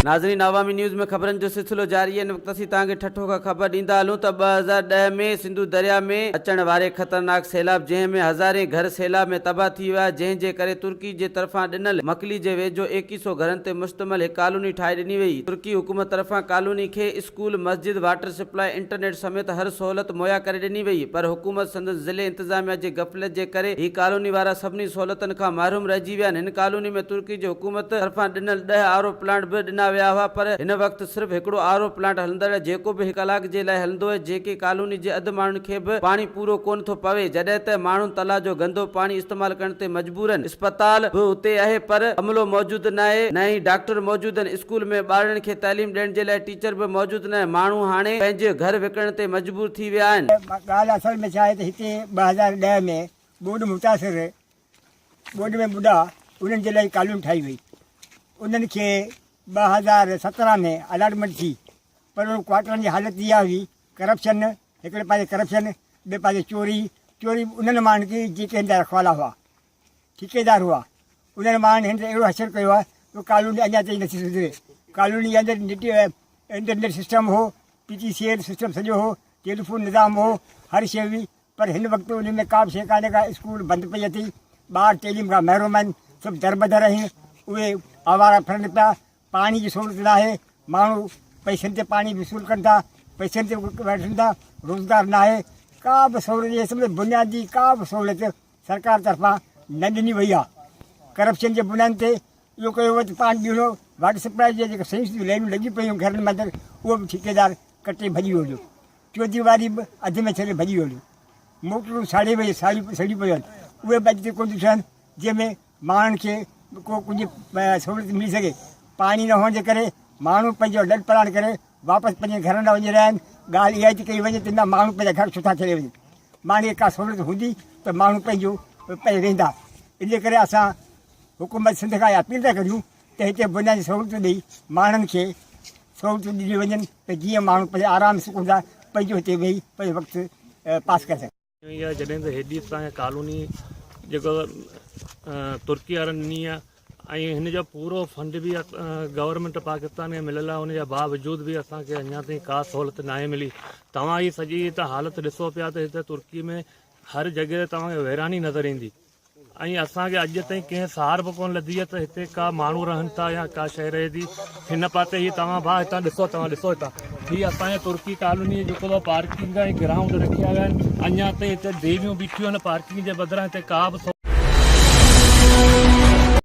नाज़रीन, आवामी न्यूज़ में खबरनि जो सिलसिलो जारी है। इन वक़्त असीं तव्हांखे ठठो खां ख़बर ॾींदा हलूं त 2010 में सिंधु दरिया में अचण वारे ख़तरनाक सैलाब, जंहिं में हज़ारे घर सैलाब में तबाह थी विया, जंहिं जे करे तुर्की जे तरफ़ां ॾिनल मकली जे वेझो 2100 घरनि ते मुश्तमिल हिकु कॉलोनी ठाहे ॾिनी वई। तुर्की हुकूमत तरफ़ां कॉलोनी खे स्कूल, मस्जिद, वाटर सप्लाई, इंटरनेट समेत हर सहूलियत मुहैया करे ॾिनी वई, पर हुकूमत संदसि ज़िले इंतज़ामिया जे गफ़लत जे करे ही कॉलोनी वारा सभिनी सहूलियतुनि खां महरूम रहिजी विया आहिनि। हिन कॉलोनी में तुर्की जे हुकूमत तरफ़ां ॾिनल 10 आरओ प्लांट बि ॾिना विया हुआ, पर हिन वक़्तु सिर्फ़ु हिकिड़ो आरओ प्लांट हलंदड़, जेको बि 1 कलाक जे लाइ हलंदो आहे, जेके कॉलोनी जे अधु माण्हुनि खे बि पाणी पूरो कोन थो पवे, जॾहिं त माण्हू तला जो गंदो पाणी इस्तेमालु करण ते मजबूर आहिनि। अस्पताल बि हुते आहे, पर अमलो मौजूदु न आहे, न ई डॉक्टर मौजूदु आहिनि। स्कूल में ॿारनि खे तालीम ॾियण जे लाइ टीचर बि मौजूदु न आहे। माण्हू हाणे पंहिंजे घर विकिणण ते मजबूर थी विया आहिनि। ॻाल्हि असल में छा आहे त हिते 2010 में बोर्ड मुतासिर बोर्ड में ॿुढा उन्हनि जे लाइ कॉलोनी ठाही वई। उन्हनि खे 2017 में अलॉटमेंट थी, पर उन क्वार्टरनि जी हालति इहा हुई, करप्शन, हिकिड़े पासे करप्शन, ॿिए पासे चोरी उन्हनि माण्हुनि खे जेके हिन जा रखवाला हुआ, ठेकेदार हुआ, उन्हनि माण्हुनि हिन ते अहिड़ो असरु कयो आहे त कॉलोनी अञा ताईं नथी सुधरे। कॉलोनी जे अंदरि इंटरनेट सिस्टम हो, PTCL सिस्टम सॼो हो, टेलीफोन निज़ाम हो, हर शइ हुई, पर हिन वक़्तु उन में का बि शइ कान्हे का। स्कूल बंदि पई अथई, ॿार तइलीम खां महरूम आहिनि, सभु दरबदर आहिनि, उहे आवारा फिरनि पिया, पाणी जी सहूलियत न आहे, माण्हू पैसनि ते पाणी वसूल कनि था, पैसनि ते वठनि था, रोज़गार न आहे, का बि सहूलियत सभु बुनियादी का बि सहूलियत सरकार तरफ़ां न ॾिनी वई आहे। करप्शन जे बुनियाद ते इहो कयो वियो त पाणी ॾिनो, वाटर सप्लाई जे जेके संयुक्त लाइनूं लॻी पियूं घरनि में अंदरि, उहो बि ठेकेदार कटे भॼी वियो हुयो। चौथी वारी बि अधु में छॾे भॼी वियो हुयो। मोटरूं सड़ी पियूं आहिनि, उहे बि अॼु ताईं कोन थियूं थियनि, जंहिंमें माण्हुनि खे को कुझु सहूलियत मिली सघे। पाणी न हुअण जे करे माण्हू पंहिंजो लॾ पलाण करे वापसि पंहिंजे घरनि ॾांहुं वञी रहिया आहिनि। ॻाल्हि इहा थी कई वञे त न माण्हू पंहिंजा घर छो था छॾे वञे। माण्हू खे का सहूलियत हूंदी त माण्हू पंहिंजो रहंदा। इन करे असां हुकूमत सिंध खां अपील था करियूं त हिते बुनियादी सहूलियतूं ॾेई माण्हुनि खे सहूलियतूं ॾिनियूं वञनि, त जीअं माण्हू पंहिंजे आराम सुकून सां पंहिंजो हिते वेही पंहिंजो वक़्तु पास करे सघनि। इहा जॾहिं त हेॾी असांखे कॉलोनी जेको तुर्की वारनि ॾिनी आहे, ऐं हिन जो पूरो फंड बि गवर्नमेंट पाकिस्तान खे मिलियल आहे, उनजे बावजूद बि असांखे अञा ताईं का सहूलियत न आहे मिली। तव्हां ही सॼी त हालति ॾिसो पिया त हिते तुर्की में हर जॻह तव्हांखे वैरानी नज़र ईंदी, ऐं असांखे अॼु ताईं कंहिं सहार बि कोन लधी आहे त हिते का माण्हू रहनि था या का शइ रहे थी। हिन पासे ही तव्हां भाउ हितां ॾिसो, तव्हां ॾिसो हितां हीअ असांजे तुर्की कॉलोनी जेको पार्किंग ऐं ग्राउंड रखिया विया आहिनि, अञा ताईं हिते देवियूं बीठियूं आहिनि पार्किंग जे बदिरां। हिते का बि